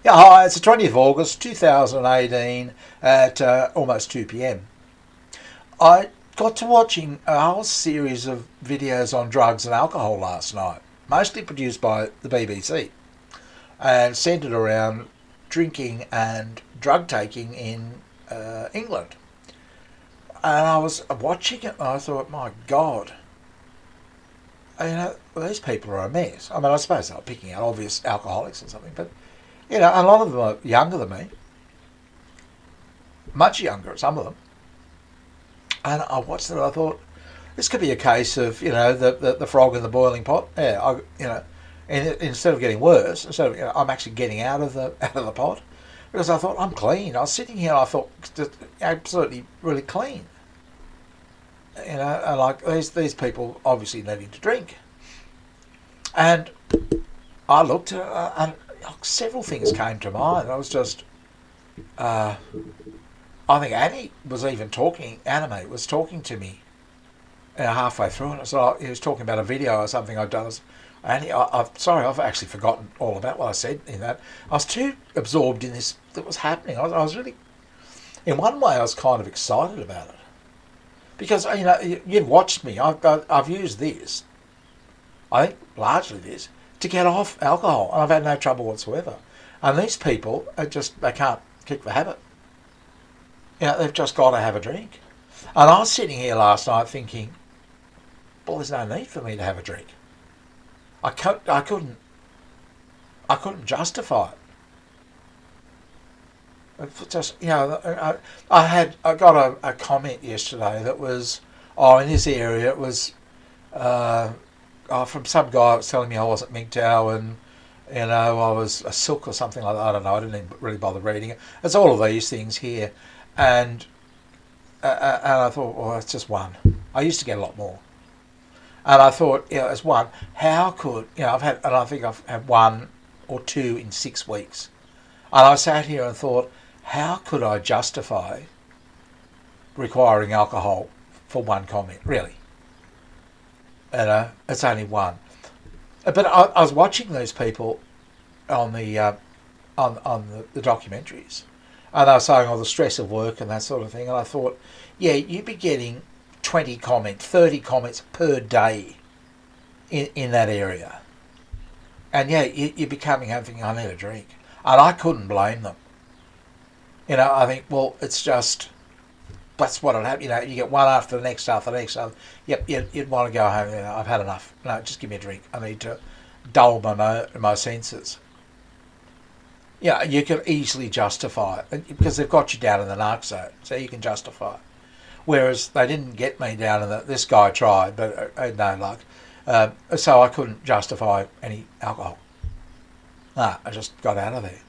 Yeah, hi, it's the 20th of August 2018 at almost 2 p.m. I got to watching a whole series of videos on drugs and alcohol last night, mostly produced by the BBC and centred around drinking and drug taking in England. And I was watching it and I thought, my God, these people are a mess. I mean, I suppose they're picking out obvious alcoholics or something, but a lot of them are younger than me, much younger, some of them. And I watched it and I thought, this could be a case of, the frog in the boiling pot. Yeah, and instead of getting worse, I'm actually getting out of the pot, because I thought, I'm clean. I was sitting here and I thought, just absolutely really clean. And like these people obviously needing to drink. And I looked and several things came to mind. I was just, I think Annie was even talking, Anime was talking to me halfway through, and so he was talking about a video or something I'd done. Annie, I'm sorry, I've actually forgotten all about what I said in that. I was too absorbed in this that was happening. I was really, in one way, I was kind of excited about it. Because, you've watched me. I've used this, I think largely this, to get off alcohol. And I've had no trouble whatsoever. And these people, they can't kick the habit. They've just got to have a drink. And I was sitting here last night thinking, well, there's no need for me to have a drink. I couldn't justify it. Just, I got a comment yesterday that was, in this area it was from some guy that was telling me I wasn't mgtow and I was a silk or something like that. I don't know. I didn't even really bother reading it. It's all of these things here, and I thought, well, it's just one. I used to get a lot more, and I thought, as one, how could I think I've had one or two in 6 weeks, and I sat here and thought, how could I justify requiring alcohol for one comment? Really? It's only one. But I was watching these people on the the documentaries, and they were saying all the stress of work and that sort of thing. And I thought, you'd be getting 20 comments, 30 comments per day in that area, and you'd be coming home thinking, I need a drink, and I couldn't blame them. I think, well, it's just, that's what it happened. You get one after the next after the next. Yep, you'd want to go home. I've had enough. No, just give me a drink. I need to dull my senses. You can easily justify it because they've got you down in the narc zone, so you can justify it. Whereas they didn't get me down in this guy tried, but I had no luck. So I couldn't justify any alcohol. No, I just got out of there.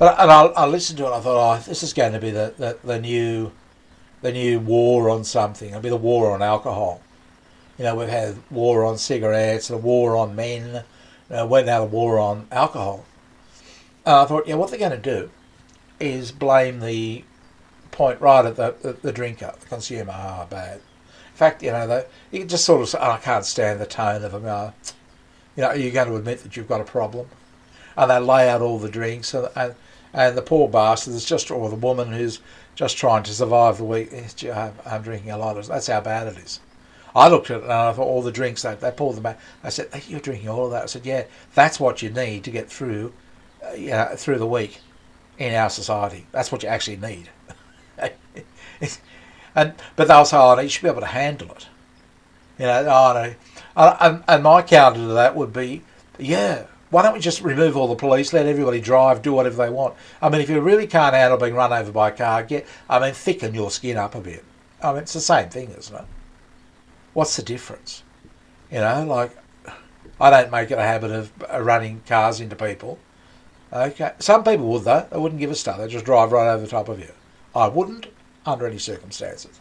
And I listened to it and I thought, this is going to be the new war on something. It'll be the war on alcohol. We've had war on cigarettes, the war on men, we're now the war on alcohol. And I thought, what they're going to do is blame the point right at the drinker, the consumer. Bad. In fact, you can just sort of say, I can't stand the tone of them. Are you going to admit that you've got a problem? And they lay out all the drinks, and the poor bastard is just, or the woman who's just trying to survive the week. I'm drinking a lot of. That's how bad it is. I looked at it and I thought, all the drinks they poured them back. I said, you're drinking all of that. I said, that's what you need to get through, through the week in our society. That's what you actually need. But they'll say, you should be able to handle it. No. And my counter to that would be, why don't we just remove all the police, let everybody drive, do whatever they want? I mean, if you really can't handle being run over by a car, thicken your skin up a bit. It's the same thing, isn't it? What's the difference? I don't make it a habit of running cars into people. Okay, some people would though. They wouldn't give a stuff. They just drive right over the top of you. I wouldn't, under any circumstances.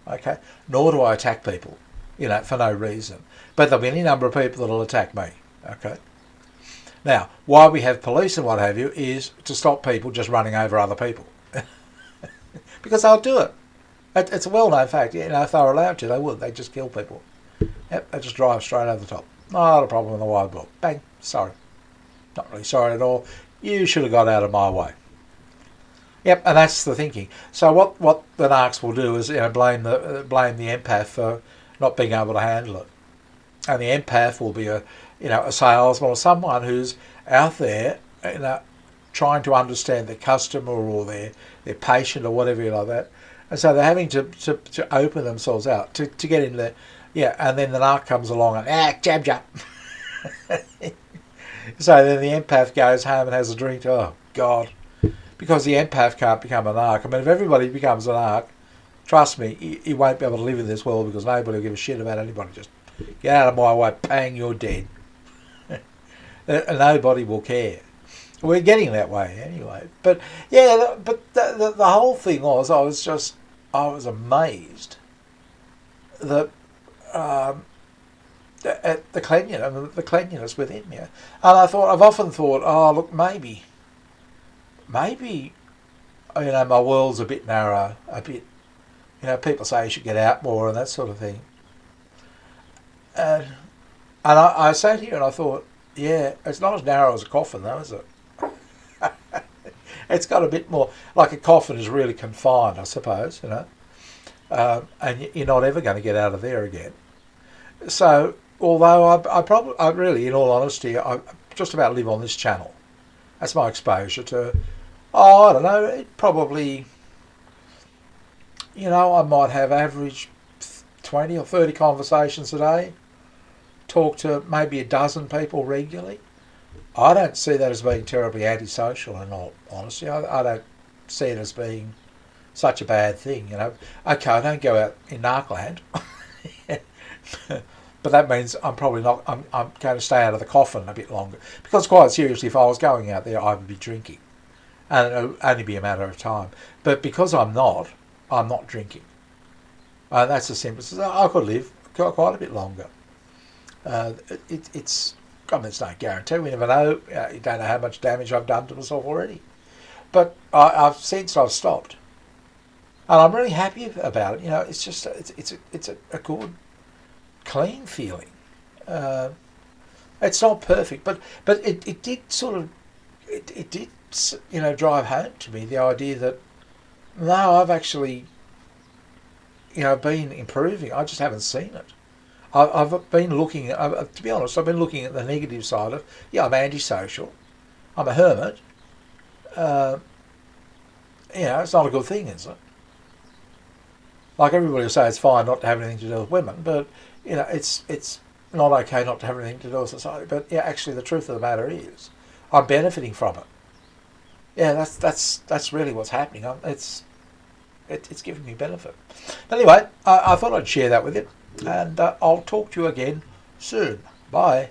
Okay, nor do I attack people, for no reason. But there'll be any number of people that'll attack me. Okay. Now, why we have police and what have you is to stop people just running over other people. Because they'll do it. It's a well-known fact. If they were allowed to, they would. They'd just kill people. Yep, they just drive straight over the top. Not a problem in the wild book. Bang, sorry. Not really sorry at all. You should have got out of my way. Yep, and that's the thinking. So what the narcs will do is blame the empath for not being able to handle it, and the empath will be a salesman or someone who's out there trying to understand their customer or their patient or whatever like that, and so they're having to open themselves out to get in there. Yeah, and then the narc comes along and jab jab. So then the empath goes home and has a drink. Oh God. Because the empath can't become a narc. I mean, if everybody becomes a narc, trust me, you won't be able to live in this world because nobody will give a shit about anybody. Just get out of my way, bang, you're dead. Nobody will care. We're getting that way anyway. But yeah, but the whole thing was, I was amazed that at the cleanliness within me. And I've often thought, oh look, maybe my world's a bit narrow, a bit, people say you should get out more and that sort of thing. And I sat here and I thought, yeah, it's not as narrow as a coffin though, is it? It's got a bit more, like a coffin is really confined, I suppose, and you're not ever going to get out of there again. So, although I really, in all honesty, I just about live on this channel. That's my exposure to, I don't know, it probably, I might have average 20 or 30 conversations a day, talk to maybe a dozen people regularly. I don't see that as being terribly antisocial, in all honesty. I don't see it as being such a bad thing, Okay, I don't go out in narcland, but that means I'm probably not, I'm going to stay out of the coffin a bit longer. Because quite seriously, if I was going out there, I would be drinking. And it would only be a matter of time. But because I'm not drinking. And that's the simplest. I could live quite a bit longer. It's no guarantee. We never know. You don't know how much damage I've done to myself already. But I've since I've stopped. And I'm really happy about it. It's just, it's a good, clean feeling. It's not perfect, but it did sort of, it did, drive home to me the idea that, no, I've actually, been improving. I just haven't seen it. I've been looking, to be honest, I've been looking at the negative side of, I'm antisocial. I'm a hermit. It's not a good thing, is it? Like everybody will say it's fine not to have anything to do with women, but, it's not okay not to have anything to do with society. But, actually the truth of the matter is, I'm benefiting from it. Yeah, that's really what's happening. It's giving me benefit. But anyway, I thought I'd share that with you, and I'll talk to you again soon. Bye.